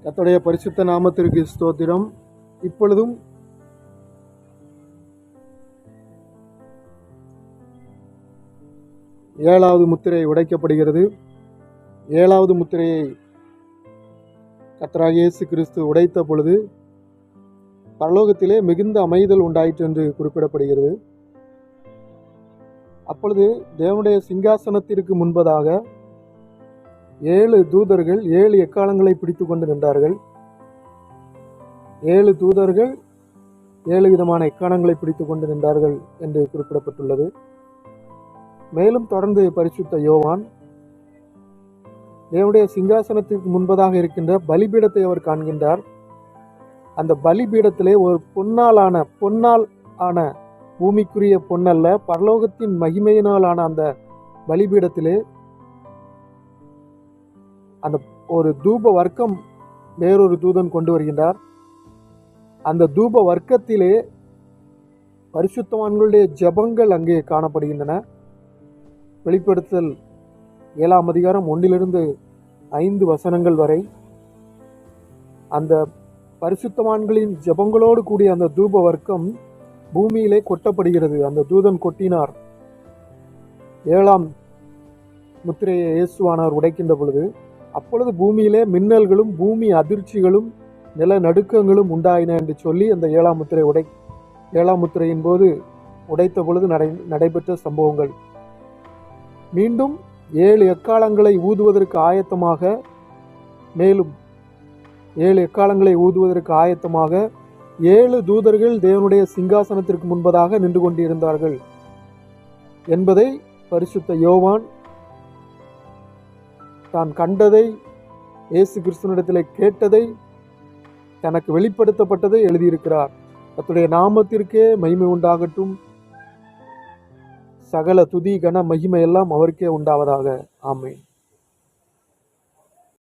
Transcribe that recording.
கர்த்தருடைய பரிசுத்த நாமத்திற்கு ஸ்தோத்திரம். இப்பொழுதும் ஏழாவது முத்திரை உடைக்கப்படுகிறது. ஏழாவது முத்திரையை கர்த்தராகிய இயேசு கிறிஸ்து உடைத்த பொழுது பரலோகத்திலே மிகுந்த அமைதல் உண்டாயிற்று என்று குறிப்பிடப்படுகிறது. அப்பொழுது தேவனுடைய சிங்காசனத்திற்கு முன்பதாக 7 தூதர்கள் 7 எக்காளங்களை பிடித்து கொண்டு நின்றார்கள். 7 தூதர்கள் 7 விதமான எக்காளங்களை பிடித்து கொண்டு நின்றார்கள் என்று குறிப்பிடப்பட்டுள்ளது. மேலும் தொடர்ந்து பரிசுத்த யோவான் தேவனுடைய சிங்காசனத்திற்கு முன்பதாக இருக்கின்ற பலிபீடத்தை அவர் காண்கின்றார். அந்த பலிபீடத்திலே ஒரு பொன்னால் ஆன பூமிக்குரிய பொன்னல்ல, பரலோகத்தின் மகிமையினால் ஆன அந்த பலிபீடத்திலே அந்த ஒரு தூப வர்க்கம் வேறொரு தூதன் கொண்டு வருகின்றார். அந்த தூப வர்க்கத்திலே பரிசுத்தவான்களுடைய ஜெபங்கள் அங்கே காணப்படுகின்றன. வெளிப்படுத்தல் 7ஆம் அதிகாரம் 1-5 வசனங்கள் வரை அந்த பரிசுத்தவான்களின் ஜெபங்களோடு கூடிய அந்த தூப வர்க்கம் பூமியிலே கொட்டப்படுகிறது. அந்த தூதன் கொட்டினார். 7ஆம் முத்திரையை இயேசுவானவர் உடைக்கின்ற பொழுது அப்பொழுது பூமியிலே மின்னல்களும் பூமி அதிர்ச்சிகளும் நிலநடுக்கங்களும் உண்டாயின என்று சொல்லி அந்த 7ஆம் முத்திரையின் போது உடைத்த பொழுது நடைபெற்ற சம்பவங்கள். மீண்டும் 7 எக்காளங்களை ஊதுவதற்கு ஆயத்தமாக, மேலும் 7 எக்காளங்களை ஊதுவதற்கு ஆயத்தமாக 7 தூதர்கள் தேவனுடைய சிங்காசனத்திற்கு முன்பதாக நின்று கொண்டிருந்தார்கள் என்பதை பரிசுத்த யோவான் தான் கண்டதை, இயேசு கிறிஸ்துவினிடத்திலே கேட்டதை, தனக்கு வெளிப்படுத்தப்பட்டதை எழுதியிருக்கிறார். கர்த்தருடைய நாமத்திற்கே மகிமை உண்டாகட்டும். சகல துதி கன மகிமை எல்லாம் அவருக்கே உண்டாவதாக. ஆமென்.